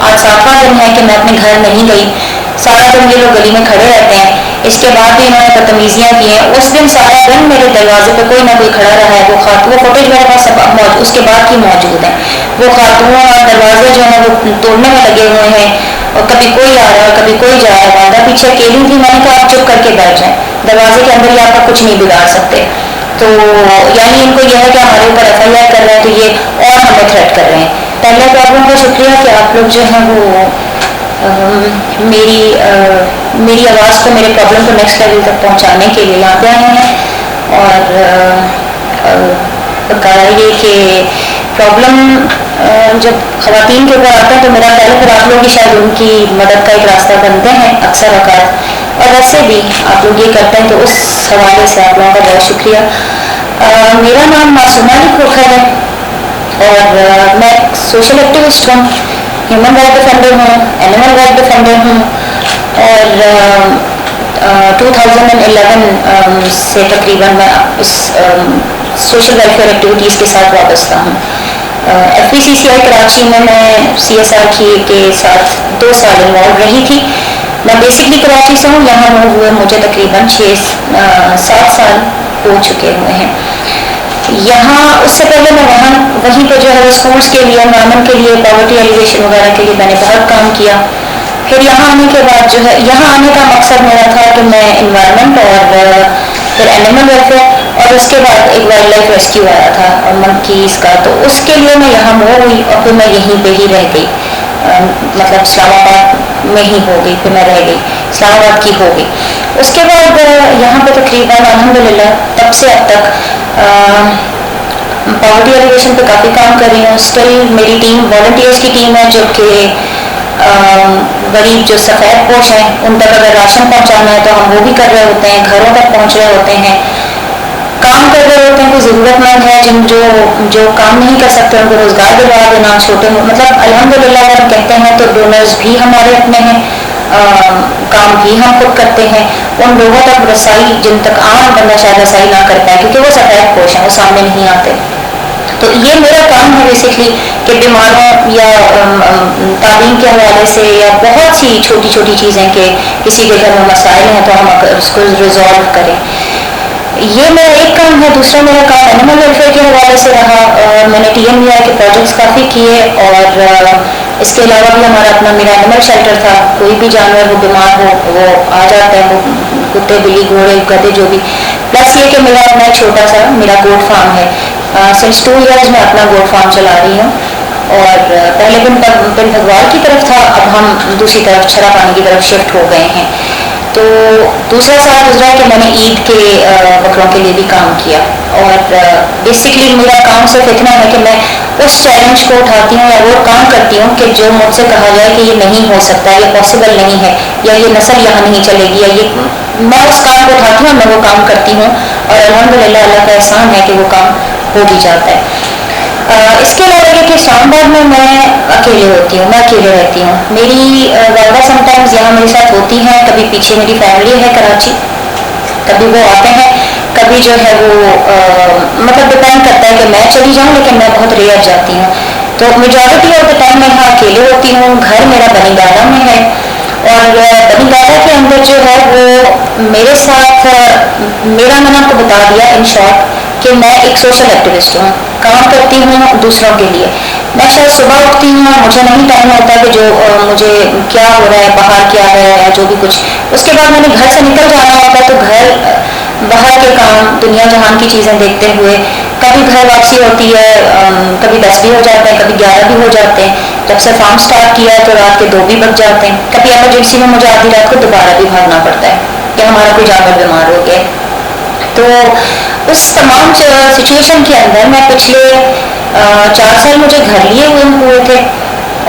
आज 7वां दिन है कि मैं अपने घर नहीं गई। सारा दिन ये लोग गली में खड़े रहते हैं, इसके बाद भी इन्होंने बदतमीजियाँ की हैं। उस दिन सारा दिन मेरे दरवाजे पे कोई ना कोई खड़ा रहा है। वो फुटेज मेरे पास सब उसके बाद की मौजूद है। वो खातून और दरवाजे जो है वो तोड़ने में लगे हुए हैं, और कभी कोई आ रहा है कभी कोई जा रहा है। वादा पीछे अकेली थी, मैंने कहा आप चुप करके बैठ जाएं, दरवाजे के अंदर ही आपका कुछ नहीं बिगाड़ सकते। तो यानी इनको यह है कि हमारे ऊपर FIR कर रहे हैं, तो ये और हमें थ्रेट कर रहे हैं। पहले तो आप लोगों का शुक्रिया कि आप लोग जो हैं वो मेरी आवाज़ को, मेरे प्रॉब्लम को नेक्स्ट लेवल तक पहुंचाने के लिए यहाँ पे आए हैं। और कहा ये कि प्रॉब्लम जब ख़वातीन के ऊपर आता है तो मेरा ख्याल है फिर आप लोग ही शायद उनकी मदद का एक रास्ता बनते हैं अक्सर औकात, और वैसे भी आप लोग ये करते हैं, तो उस हवाले से आप लोगों का बहुत शुक्रिया। मेरा नाम मासूमा अली खोखर है और मैं सोशल एक्टिविस्ट हूँ, ह्यूमन राइट डिफेंडर हूँ, एनिमल राइट डिफेंडर हूँ, और 2011 से तकरीबन मैं इस सोशल वेलफेयर एक्टिविटीज़ के साथ वाबस्ता हूँ। FVCCI कराची में मैं CSR के साथ 2 साल इन्वॉल्व रही थी। मैं बेसिकली कराची से हूँ, यहाँ मूव हुए मुझे तकरीबन 6-7 साल हो चुके हुए हैं। यहाँ उससे पहले मैं वहीं पर जो है स्कूल्स के लिए, एनवायरनमेंट के लिए, पॉवर्टी एलिवेशन वगैरह के लिए मैंने बहुत काम किया। फिर यहाँ आने के बाद जो है, यहाँ आने का मकसद मेरा था कि मैं एनवायरनमेंट और फिर एनिमल वेलफेयर, और उसके बाद एक वाइल्ड लाइफ रेस्क्यू आया था और मंकीज़ का, तो उसके लिए मैं यहाँ मूव हुई और फिर मैं यहीं पे ही रह गई। मतलब इस्लामाबाद में ही हो गई, फिर मैं रह गई, इस्लामाबाद की हो गई। उसके बाद यहाँ पे तकरीबन अल्हम्दुलिल्लाह तब से अब तक पॉवर्टी एलिवेशन पे काफ़ी काम कर रही हूँ। स्टिल मेरी टीम वॉलंटियर्स की टीम है जो कि गरीब जो सफ़ेद पोश हैं उन तक अगर राशन पहुँचाना है तो हम वो भी कर रहे होते हैं, घरों तक पहुँच रहे होते हैं, काम कर रहे होते हैं। कोई ज़रूरतमंद है जिन जो काम नहीं कर सकते उनको रोज़गार दिलवा देना, छोटे मतलब अल्हम्दुलिल्लाह अगर हम कहते हैं तो डोनर्स भी हमारे अपने हैं, काम भी हम खुद करते हैं। उन लोगों तक रसाई जिन तक आम बंदा शायद रसाई ना कर पाए क्योंकि वो सफ़ेद पोश हैं, वो सामने नहीं आते। तो ये मेरा काम है बेसिकली कि बीमारों या तालीम के हवाले से या बहुत सी छोटी छोटी चीज़ें कि किसी के घर में मसाइल हैं तो हम उसको रिजॉल्व करें। ये मेरा एक काम है। दूसरा मेरा काम एनिमल वेलफेयर के हवाले से रहा। मैंने TNVI के प्रोजेक्ट्स काफ़ी किए और इसके अलावा भी हमारा अपना मेरा एनिमल शेल्टर था। कोई भी जानवर वो बीमार हो वो आ जाता है, वो कुत्ते बिल्ली घोड़े गधे जो भी। प्लस ये कि मेरा अपना छोटा सा मेरा गोट फार्म है। सिंस 2 इयर्स में अपना गोट फार्म चला रही हूँ और पहले बिन भगवान की तरफ था, अब हम दूसरी तरफ छरा पानी की तरफ शिफ्ट हो गए हैं। तो दूसरा साल गुजरा कि मैंने ईद के बकरों के लिए भी काम किया और बेसिकली मेरा काम सिर्फ इतना है कि मैं उस चैलेंज को उठाती हूँ या वो काम करती हूँ कि जो मुझसे कहा जाए कि ये नहीं हो सकता, ये पॉसिबल नहीं है, या ये नस्ल यहाँ नहीं चलेगी, या ये मैं उस काम को उठाती हूँ, मैं वो काम करती हूँ और अल्हम्दुलिल्लाह अल्लाह का एहसान है कि वो काम हो भी जाता है। इसके अलावा ये कि इस्लामाबाद में मैं अकेले होती हूँ, मैं अकेले रहती हूँ। मेरी वालदा समटाइम्स यहाँ मेरे साथ होती हैं, कभी पीछे मेरी फैमिली है कराची, कभी वो आते हैं, कभी जो है वो मतलब डिपेंड करता है कि मैं चली जाऊँ, लेकिन मैं बहुत रेयर जाती हूँ। तो मेजॉरिटी ऑफ द टाइम मैं यहाँ अकेले होती हूँ। घर मेरा बनीगाला में है और बनीगाला के अंदर जो है वो मेरे साथ मैंने आपको बता दिया इन शॉर्ट कि मैं एक सोशल एक्टिविस्ट हूँ, काम करती हूँ दूसरों के लिए। मैं शायद सुबह उठती हूँ, मुझे नहीं टाइम होता कि जो मुझे क्या हो रहा है, बाहर क्या है या जो भी कुछ, उसके बाद मैंने घर से निकल जाना होता है। तो घर बाहर के काम दुनिया जहान की चीज़ें देखते हुए कभी घर वापसी होती है, कभी 10 भी हो जाते हैं, कभी 11 भी हो जाते हैं। जब से फार्म स्टार्ट किया है तो रात के 2 भी बज जाते हैं। कभी एमरजेंसी में मुझे आधी रात को दोबारा भी भागना पड़ता है कि हमारा कोई जानवर बीमार हो गया। तो उस तमाम सिचुएशन के अंदर मैं पिछले 4 साल मुझे घर लिए हुए थे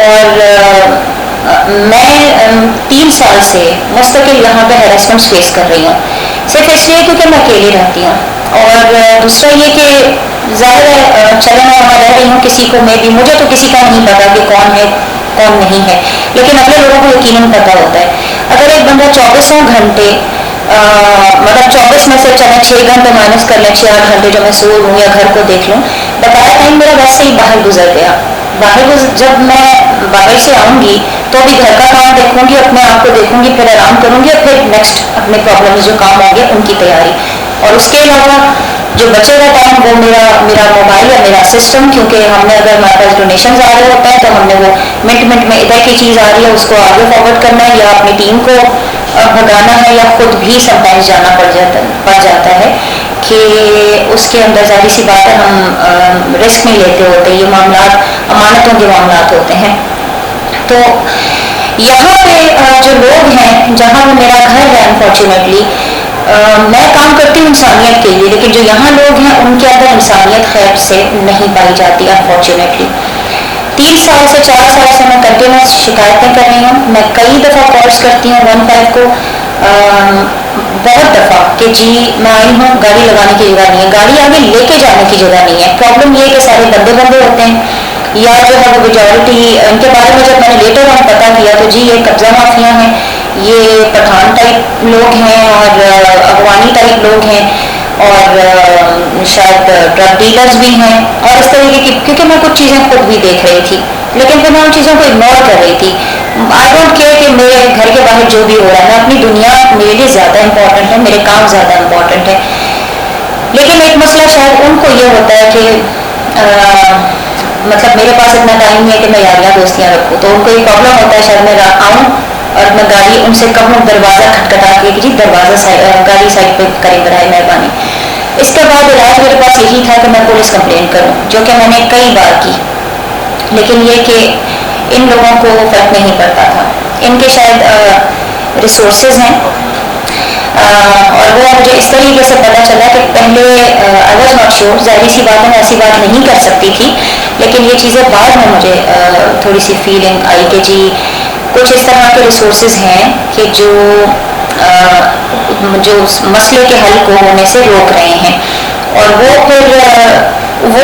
और मैं 3 साल से मुस्तकिल यहाँ पे हैरेसमेंट फेस कर रही हूँ, सिर्फ इसलिए क्योंकि मैं अकेली रहती हूँ। और दूसरा ये कि ज़ाहिर है चलो मैं वहाँ रह रही हूँ, किसी को मुझे तो किसी का नहीं पता कि कौन है कौन नहीं है, लेकिन अपने लोगों को यकीनन पता होता है। अगर एक बंदा 24 घंटे मतलब 24 में से चले 6 घंटे माइनस कर लें, 6-8 घंटे जो मैं सो लूँ या घर को देख लूँ, बकाया टाइम मेरा वैसे ही बाहर गुजर गया। जब मैं बाहर से आऊँगी तो भी घर का काम देखूँगी, अपने आप को देखूँगी, फिर आराम करूँगी और फिर नेक्स्ट अपने प्रॉब्लम्स जो काम होंगे उनकी तैयारी। और उसके अलावा जो बचेगा टाइम वो मेरा मोबाइल या मेरा सिस्टम, क्योंकि हमने अगर हमारे पास डोनेशन आ रहे होते हैं तो हमने वो मिनट में इधर की चीज़ आ रही है उसको आगे फॉरवर्ड करना है, या अपनी टीम को भगाना है, या खुद भी समटाइम्स जाना पड़ जाता है कि उसके अंदर जाहिर सी बात है हम रिस्क नहीं लेते होते, ये मामला अमानतों के मामला होते हैं। तो यहाँ पे जो लोग हैं, जहाँ वो मेरा घर है अनफॉर्चुनेटली, मैं काम करती हूँ इंसानियत के लिए, लेकिन जो यहाँ लोग हैं उनके अंदर इंसानियत खैर से नहीं पाई जाती अनफॉर्चुनेटली। 3 साल से 4 साल से मैं कंटिन्यूस शिकायतें कर रही हूँ। मैं कई दफ़ा कॉल्स करती हूँ 15 को, बहुत दफ़ा कि जी मैं आई हूँ, गाड़ी लगाने की जगह नहीं है, गाड़ी आगे लेके जाने की जगह नहीं है। प्रॉब्लम ये है कि सारे बंदे होते हैं, या जो है वो मेजॉरिटी, इनके बारे में जब मैंने लेटर ऑन पता किया तो जी ये कब्जा माफिया हैं, ये पठान टाइप लोग हैं और अफगानी टाइप लोग हैं और शायद ड्रग डीलर्स भी हैं और इस तरीके की, क्योंकि मैं कुछ चीज़ें खुद भी देख रही थी लेकिन फिर मैं उन चीज़ों को इग्नोर कर रही थी। आई डोंट केयर कि मेरे घर के बाहर जो भी हो रहा है, मैं अपनी दुनिया मेरे लिए ज़्यादा इंपॉर्टेंट है, मेरे काम ज़्यादा इंपॉर्टेंट है। लेकिन एक मसला शायद उनको ये होता है कि मतलब मेरे पास इतना टाइम नहीं है कि मैं यारियाँ दोस्तियाँ रखूँ, तो उनको एक प्रॉब्लम होता है शायद मैं आऊँ और मैं गाड़ी उनसे कहूँ दरवाज़ा खटखटा के कि जी दरवाज़ा गाड़ी साइड पे करें बराए मेहरबानी। इसके बाद इलाज मेरे पास यही था कि मैं पुलिस कंप्लेन करूँ, जो कि मैंने कई बार की, लेकिन ये कि इन लोगों को फर्क नहीं पड़ता था। इनके शायद रिसोर्सेज हैं और वो मुझे इस तरीके से पता चला कि पहले आई वॉज नॉट श्योर, जाहिर सी बात है मैं ऐसी बात नहीं कर सकती थी, लेकिन ये चीज़ें बाद में मुझे थोड़ी सी फीलिंग आई कि जी कुछ इस तरह के रिसोर्सेज हैं कि जो मसले के हल को होने से रोक रहे हैं। और वो फिर वो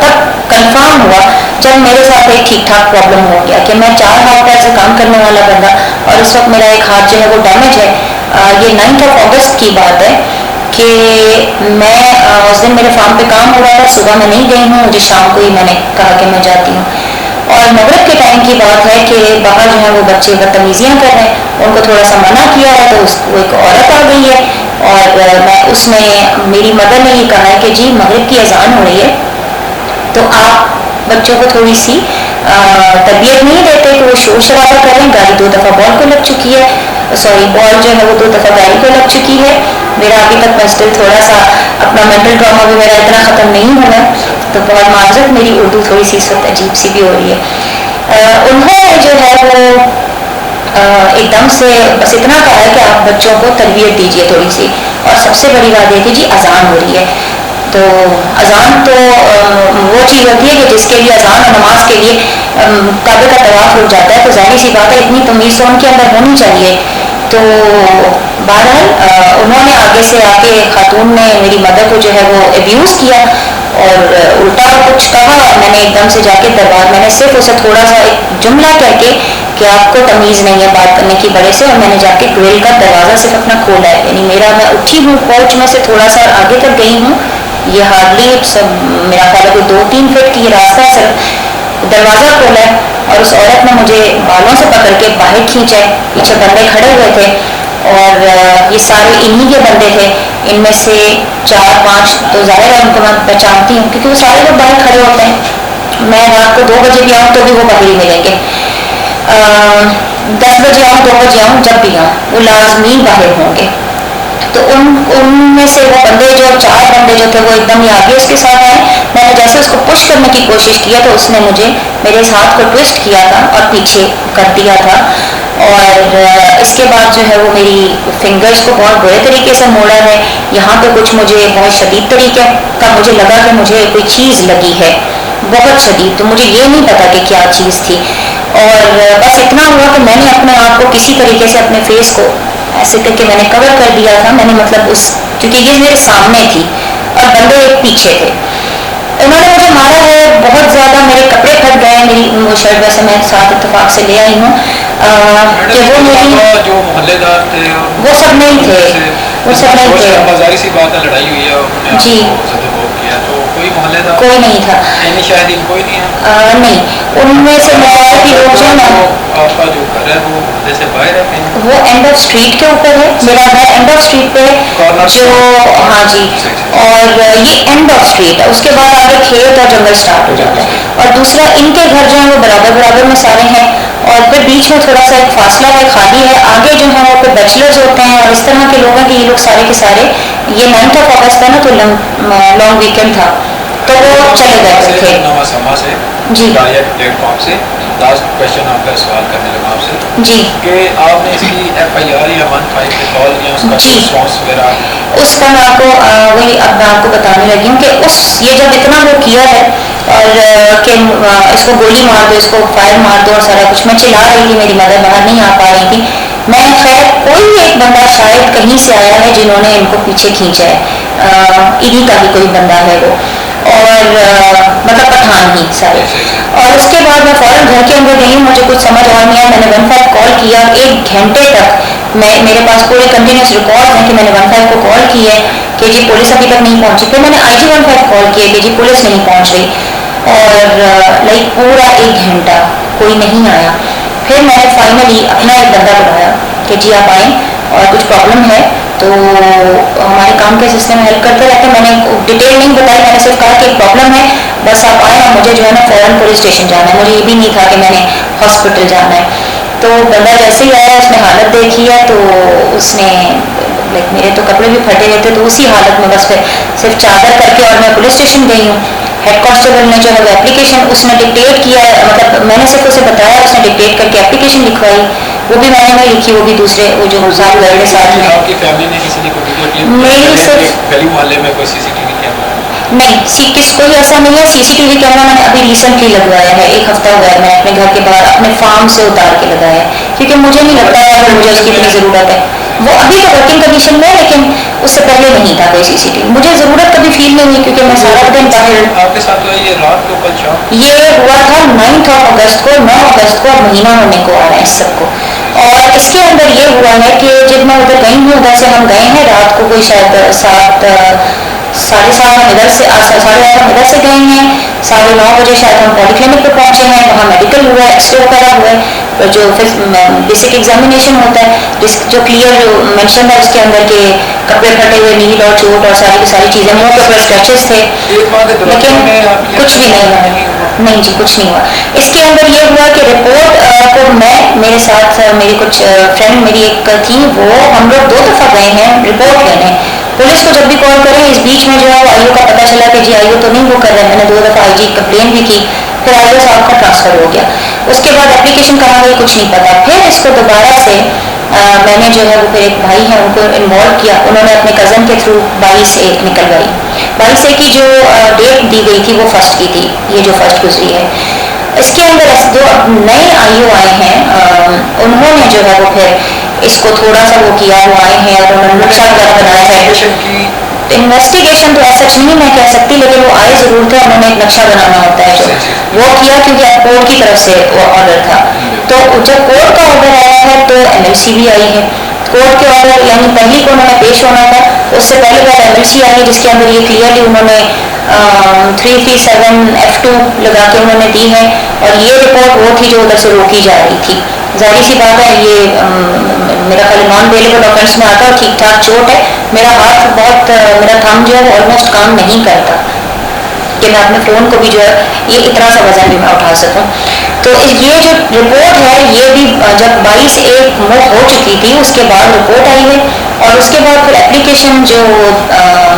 तब कंफर्म हुआ जब मेरे साथ एक ठीक ठाक प्रॉब्लम हो गया कि मैं 4 हाथ पैर से काम करने वाला बंदा, और इस वक्त मेरा एक हाथ जो है वो डैमेज है। ये 9 अगस्त की बात है कि मैं उस दिन मेरे फार्म पे काम हो रहा था, सुबह मैं नहीं गई हूँ, मुझे शाम को ही मैंने कहा कि मैं जाती हूँ। और मगरिब के टाइम की बात है कि बाहर जो है वो बच्चे बदतमीजियाँ कर रहे हैं, उनको थोड़ा सा मना किया है तो उसको एक औरत आ गई है और मैं उसमें मेरी मदर ने ये कहा है कि जी मगरिब की अजान हो रही है तो आप बच्चों को थोड़ी सी तरबियत नहीं देते कि वो शोर शराबा करें, गाड़ी 2 दफ़ा बॉल को लग चुकी है, सॉरी बॉल जो है वो 2 दफ़ा गाड़ी को लग चुकी है। मेरा अभी तक मैं स्टिल थोड़ा सा अपना मेंटल ड्रामा भी मेरा इतना ख़त्म नहीं हुआ, तो बहुत माजरत, मेरी उर्दू थोड़ी सी इस वक्त अजीब सी भी हो रही है। उन्होंने जो है वो एकदम से बस इतना कहा है कि आप बच्चों को तरबियत दीजिए थोड़ी सी, और सबसे बड़ी बात ये थी जी अजान हो रही है। तो अजान तो वो चीज़ होती है कि जिसके लिए अजान और नमाज के लिए काबे का तवाफ रुक जाता है, तो जाहिर सी बात है इतनी तमीज़ तो उनके अंदर होनी चाहिए। तो बहरहाल उन्होंने आगे से आके खातून ने मेरी मदर को जो है वो एब्यूज़ किया और उल्टा कुछ कहा। मैंने एकदम से जाके दरबार, मैंने सिर्फ उसे थोड़ा सा एक जुमला कह के कि आपको तमीज़ नहीं है बात करने की बड़े से, और मैंने जाके ग्रिल का दरवाज़ा सिर्फ अपना खोला है, यानी मैं उठी हूँ कोच में से थोड़ा सा आगे तक गई हूँ, ये हार्डली सब मेरा ख्याल है कोई 2-3 फीट की रास्ता है, सिर्फ दरवाज़ा खोला है और उस औरत ने मुझे बालों से पकड़ के बाहर खींचा है। पीछे बंदे खड़े हुए थे और ये सारे इन्हीं के बंदे थे, इनमें से 4-5 तो ज़ाहिर है उनको मैं पहचानती हूँ क्योंकि वो सारे लोग बाहर खड़े होते हैं। मैं रात को 2 बजे भी आऊँ तो भी वो बाहर ही मिलेंगे, 10 बजे आऊँ 2 बजे आऊँ जब भी आऊँ वो लाजमी बाहर होंगे। तो उनमें से वो बंदे जो 4 बंदे जो थे वो एकदम ही आगे उसके साथ आए। मैंने जैसे उसको पुश करने की कोशिश किया तो उसने मुझे मेरे इस हाथ को ट्विस्ट किया था और पीछे कर दिया था, और इसके बाद जो है वो मेरी फिंगर्स को बहुत बुरे तरीके से मोड़ा है। यहाँ पे कुछ मुझे बहुत शदीद तरीके का मुझे लगा कि मुझे कोई चीज़ लगी है बहुत शदीद, तो मुझे ये नहीं पता कि क्या चीज़ थी। और बस इतना हुआ कि मैंने अपने आप को किसी तरीके से अपने फेस को ऐसे करके मैंने कवर कर दिया था। मैंने मतलब क्योंकि ये मेरे सामने थी और बंदे एक पीछे थे, उन्होंने मुझे मारा है बहुत ज़्यादा, मेरे कपड़े फट गए, मेरी वो शर्ट वैसे मैं साथ इत्तेफाक से ले आई हूँ कि वो मेरी जो मोहल्लेदार थे वो सब नहीं थे, वो सब नहीं थे। बाजारी सी बात है, लड़ाई हुई है जी किया, तो कोई मोहल्लेदार कोई नहीं था। शाहिदीन कोई नहीं है? नहीं, उनमें से मेजॉरिटी लोग जो है ना, आपका जो घर है वो जैसे बाहर रहते हैं? वो एंड ऑफ स्ट्रीट के ऊपर है, मेरा घर एंड ऑफ स्ट्रीट पे है जो, हाँ जी, और ये एंड ऑफ स्ट्रीट है, उसके बाद आगे खेत और जंगल स्टार्ट हो जाता है। और दूसरा, इनके घर जो है वो बराबर बराबर में सारे हैं, और फिर बीच में थोड़ा सा एक फासला है, खाली है, आगे जो है वो फिर बैचलर्स होते हैं और इस तरह के लोग हैं कि ये लोग सारे के सारे, ये 9 अगस्त था ना, तो लॉन्ग वीकेंड था, तो वो चले गए थे जी। प्लेटफॉर्म से लास्ट क्वेश्चन आपका सवाल करने लगा आपसे जी कि आपने इसकी FIR या 15 पे कॉल या उसका रिस्पॉन्स वगैरह? उसका मैं आपको वही अब मैं आपको बताने लगी हूँ कि उस ये जब इतना वो किया है और कि इसको गोली मार दो, इसको फायर मार दो और सारा कुछ, मैं चिल्ला रही थी, मेरी मदर बाहर नहीं आ पा रही थी, मैं खैर कोई एक बंदा शायद कहीं से आया है जिन्होंने इनको पीछे खींचा है, इन्हीं का भी कोई बंदा है वो, और मतलब पठान ही सारे। और उसके बाद मैं फौरन घर के अंदर गई, मुझे कुछ समझ आ नहीं आया, मैंने 15 कॉल किया, 1 घंटे तक मेरे पास पूरे कंटिन्यूस रिकॉर्ड हैं कि मैंने 15 को कॉल की है कि जी पुलिस अभी तक नहीं पहुंची, फिर मैंने IG 15 कॉल किया कि जी पुलिस नहीं पहुंच रही, और लाइक पूरा 1 घंटा कोई नहीं आया। फिर मैंने फाइनली अपना एक बंदा बुलाया कि जी आप आए और कुछ प्रॉब्लम है, तो हमारे काम के सिलसिले में हेल्प करते रहते हैं, मैंने डिटेल नहीं बताई, मैंने सिर्फ कहा कि एक प्रॉब्लम है, बस आप आए और मुझे जो है ना फ़ौरन पुलिस स्टेशन जाना है, मुझे ये भी नहीं था कि मैंने हॉस्पिटल जाना है। तो बंदा जैसे ही आया, उसने हालत देखी है, तो उसने लाइक मेरे तो कपड़े भी फटे हुए थे, तो उसी हालत में बस फिर सिर्फ चादर करके और मैं पुलिस स्टेशन गई हूँ। हेड कांस्टेबल ने जो है वो एप्लीकेशन उसने डिक्टेट किया, मतलब मैंने सिर्फ उसे बताया, उसने डिक्टेट करके एप्लीकेशन लिखवाई, वो भी मैंने नहीं लिखी, वो भी दूसरे वो जो साथ घर के साथ में। आपकी फैमिली ने किसी ने कोई मेरी सिर्फ गली मोहल्ले में कोई CCTV कैमरा नहीं, कोई ऐसा नहीं है। CCTV कैमरा मैंने अभी रिसेंटली लगवाया है, 1 हफ्ता हुआ है, मैं अपने घर के बाहर अपने फार्म से उतार के लगाया है, क्योंकि मुझे नहीं लगता है मुझे उसकी इतनी ज़रूरत है। वो अभी तो वर्किंग कंडीशन में है, लेकिन उससे पहले नहीं था कोई CCTV, मुझे ज़रूरत कभी फील नहीं हुई, क्योंकि मैं सारा दिन बाहर। आपके साथ ये रात को कल शाम ये हुआ था 9 अगस्त को, 9 अगस्त को महीना होने को आ रहा है इस सबको। और इसके अंदर ये हुआ है कि जब मैं उधर गई हूँ, उधर से हम गए हैं रात को कोई शायद 7:30 हम इधर से 8:30 हम इधर से गए हैं, 9:30 बजे शायद हम पॉलीक्लिनिक पे पहुंचे हैं, वहाँ मेडिकल हुआ है, एक्सरे वगैरह हुआ है, जो बेसिक एग्जामिनेशन होता है, जो क्लियर जो मेंशन है उसके अंदर के कपड़े फटे हुए, नील और चोट और सारी की सारी चीज़ें, मुँह पे स्क्रैचेस थे, लेकिन कुछ भी नहीं हुआ। नहीं जी, कुछ नहीं हुआ। इसके अंदर ये हुआ कि रिपोर्ट को मेरे साथ मेरी कुछ फ्रेंड मेरी एक थी, वो हम लोग 2 दफ़ा गए हैं रिपोर्ट लेने, पुलिस को जब भी कॉल करें, इस बीच में जो है वो IO का पता चला कि जी IO तो नहीं वो कर रहे हैं, मैंने 2 दफ़ा IG कंप्लेन भी की, फिर IO साहब का ट्रांसफ़र हो गया, उसके बाद एप्लीकेशन कहाँ गई कुछ नहीं पता। फिर इसको दोबारा से मैंने जो है वो फिर एक भाई हैं उनको इन्वॉल्व किया, उन्होंने अपने कज़न के थ्रू 22/1 निकलवाई, 22/1 की जो डेट दी गई थी वो 1 की थी, ये जो 1 गुजरी है। इसके अंदर जो नए IO आए हैं, उन्होंने जो है वो फिर इसको थोड़ा सा वो किया, वो आए हैं और उन्होंने नक्शा बनाया है। इन्वेस्टिगेशन तो ऐसा नहीं मैं कह सकती, लेकिन वो आए ज़रूर थे, उन्होंने एक नक्शा बनाना होता है जो वो किया, क्योंकि कोर्ट की तरफ से वो ऑर्डर था। तो जब कोर्ट का ऑर्डर आया है तो MLC भी आई है, कोर्ट के ऑर्डर यानी पहले को उन्होंने पेश होना था, उससे पहले बार MLC आई है जिसके अंदर ये क्लियरली उन्होंने 337F2 लगा के उन्होंने दी है, और ये रिपोर्ट वो थी जो उधर से रोकी जा रही थी। जाहिर सी बात है, ये मेरा ख्याल नॉन वेलेबल ऑफेंस में आता है, ठीक ठाक चोट है, मेरा हाथ बहुत मेरा थंब जो है वो ऑलमोस्ट काम नहीं करता कि मैं अपने फ़ोन को भी जो है ये इतना सा वजन भी मैं उठा सकूं। तो ये जो रिपोर्ट है ये भी जब 22/1 मूव हो चुकी थी उसके बाद रिपोर्ट आई है, और उसके बाद फिर एप्लीकेशन जो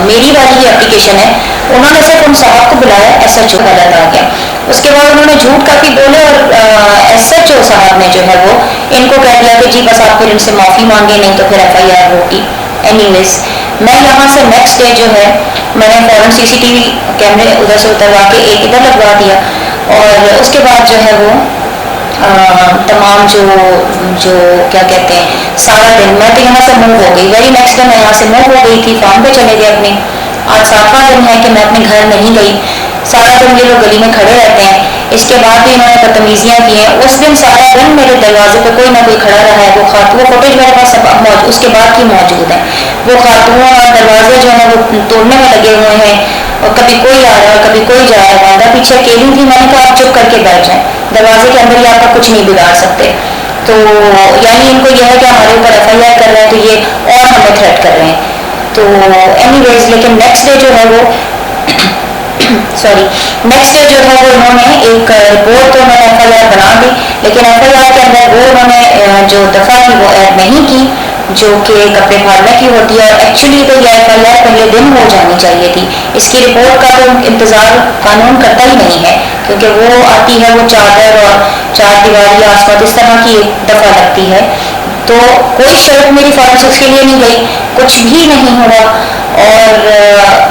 मेरी वाली एप्लीकेशन है, उन्होंने सिर्फ उन साहब को बुलाया, SHO गलत आ गया, उसके बाद उन्होंने झूठ काफ़ी बोले, और SHO साहब ने जो है वो इनको कह दिया कि जी बस आप फिर इनसे माफ़ी मांगे, नहीं तो फिर FIR होगी। एनीवेज मैं यहाँ से नेक्स्ट डे जो है मैंने फ़ौरन CCTV कैमरे उधर से उतरवा के एक इधर लगवा दिया, और उसके बाद जो है वो तमाम जो क्या कहते हैं सारा दिन मैं तो यहाँ से मूव हो गई, वेरी नेक्स्ट डे मैं यहाँ से मूव हो गई थी, फार्म पे चले गए अपने। आज 7वां दिन है कि मैं अपने घर नहीं गई, सारा दिन ये लोग गली में खड़े रहते हैं, इसके बाद भी इन्होंने बदतमीजियाँ की हैं। उस दिन सारा दिन मेरे दरवाजे पे कोई ना कोई खड़ा रहा है, वो खातून फुटेज मेरे पास सब उसके बाद की मौजूद है, वो खातून और दरवाजे जो है वो तोड़ने में लगे हुए हैं, और कभी कोई आ रहा है कभी कोई जा रहा है। वालदा पीछे अकेली थी, मैंने कहा आप चुप करके बैठ जाएं, दरवाजे के अंदर ही आपका कुछ नहीं बिगाड़ सकते। तो यानी इनको यह है कि हमारे ऊपर FIR कर रहे हैं, तो ये और हमें थ्रेट कर रहे हैं। तो एनीवेज लेकिन नेक्स्ट डे जो है वो सॉरी नेक्स्ट डे जो है वो इन्होंने एक रिपोर्ट तो उन्होंने FIR बना दी, लेकिन FIR के अंदर वो उन्होंने जो दफ़ा थी वो ऐड नहीं की जो कि कपड़े फाड़ने की होती है। और एक्चुअली तो यह FIR पहले दिन हो जानी चाहिए थी। इसकी रिपोर्ट का तो इंतज़ार कानून करता ही नहीं है, क्योंकि वो आती है वो चादर और चार दीवारी आसपास इस तरह की एक दफ़ा लगती है। तो कोई शर्त मेरी फॉरेंसिक्स के लिए नहीं गई, कुछ भी नहीं हुआ। और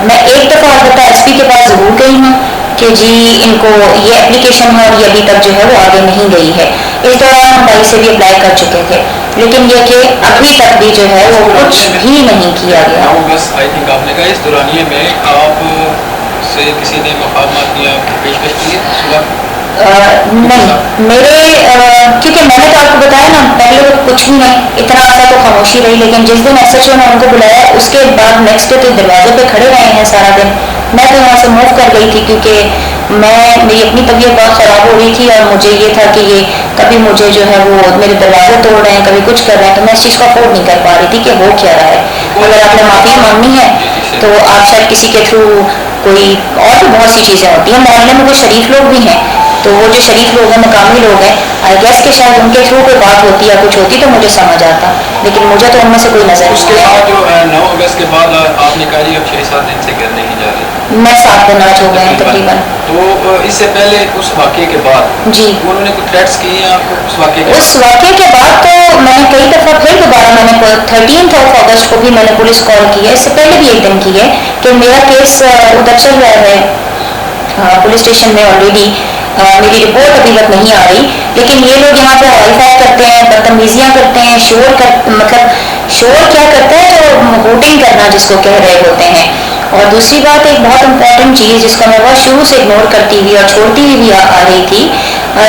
मैं एक दफ़ा अलबत्ता SP के पास ज़रूर गई हूँ कि जी इनको ये एप्लीकेशन है और ये अभी तक जो है वो आगे नहीं गई है। इस दौरान हम भाई से भी अप्लाई कर चुके थे, लेकिन ये कि अभी तक भी जो है वो कुछ भी नहीं किया गया। बस आई थिंक आपने कहा इस दौरानिए में आप से किसी ने मुकाबला किया, पेशकश की है? नहीं मेरे क्योंकि मैंने तो आपको बताया ना पहले तो कुछ भी नहीं, इतना आसा तो खामोशी रही। लेकिन जिस दिन SHO ने उनको बुलाया उसके बाद नेक्स्ट डे तो दरवाजे पे खड़े रहे हैं सारा दिन। मैं तो यहाँ से मूव कर गई थी क्योंकि मेरी अपनी तबीयत बहुत ख़राब हो रही थी और मुझे ये था कि ये कभी मुझे जो है वो मेरे दरवाजे तोड़ रहे हैं, कभी कुछ कर रहे हैं, तो मैं इस चीज़ को अफोर्ड नहीं कर पा रही थी कि हो क्या रहा है। अगर आपने माफ़ी मांगनी है तो आप शायद किसी के थ्रू कोई और भी बहुत सी चीज़ें होती हैं। मोहल्ले में कुछ शरीफ लोग भी हैं, तो वो जो शरीफ लोग हैं मकामी लोग हैं, आई गेस कि शायद उनके थ्रू कोई बात होती या कुछ होती तो मुझे समझ आता, लेकिन मुझे तो उनमें से कोई नजर नहीं। उसके बाद जो 9 अगस्त के बाद आपने कहा जी अब 6-7 दिन से घर नहीं जा रही, मैं 7 दिन आज हो गए हैं तकरीबन। तो इससे पहले उस वाक़े के बाद जी उन्होंने कुछ थ्रेट्स किए हैं आपको उस वाक़े के? उस वाक़े के बाद तो मैंने कई दफ़ा फिर दोबारा मैंने 13 अगस्त को भी मैंने पुलिस कॉल की है, इससे पहले भी एक दिन की है कि मेरा केस उधर चल रहा है पुलिस स्टेशन में ऑलरेडी। मेरी रिपोर्ट अभी तक नहीं आ रही, लेकिन ये लोग यहाँ पे हवाई करते हैं, बदतमीजियाँ करते हैं, मतलब शोर क्या करते हैं तो वोटिंग करना जिसको कह रहे होते हैं। और दूसरी बात एक बहुत इंपॉर्टेंट चीज़ जिसको मैं बहुत शुरू से इग्नोर करती हुई और छोड़ती हुई भी आ रही थी,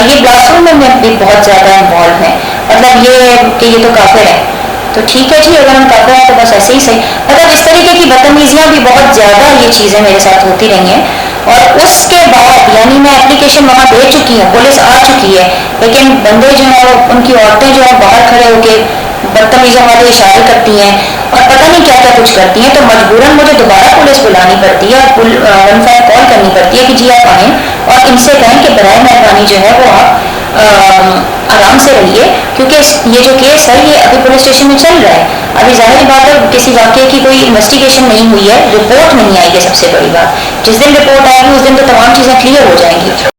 ये ब्लास्फेमी में भी बहुत ज़्यादा इन्वॉल्व है। मतलब ये कि ये तो काफिर है, तो ठीक है जी अगर हम काफिर हैं तो बस ऐसे ही सही। मतलब इस तरीके की बदतमीजियाँ भी बहुत ज़्यादा ये चीज़ें मेरे साथ होती रही हैं। और उसके बाद यानी मैं एप्लीकेशन वहाँ दे चुकी हूँ, पुलिस आ चुकी है, लेकिन बंदे जो हैं वो उनकी औरतें जो हैं बाहर खड़े होकर बदतमीज़ों वाले इशारे करती हैं और पता नहीं क्या क्या कुछ करती हैं। तो मजबूरन मुझे दोबारा पुलिस बुलानी पड़ती है और 15 कॉल करनी पड़ती है कि जी आप आएँ और इनसे कहें कि बराए मेहरबानी जो है वो आप आराम से रहिए, क्योंकि ये जो केस है ये अभी पुलिस स्टेशन में चल रहा है। अभी जाहिर बात है किसी वाक़े की कोई इन्वेस्टिगेशन नहीं हुई है, रिपोर्ट नहीं आई है। सबसे बड़ी बात जिस दिन रिपोर्ट आएगी उस दिन तो तमाम चीज़ें क्लियर हो जाएंगी।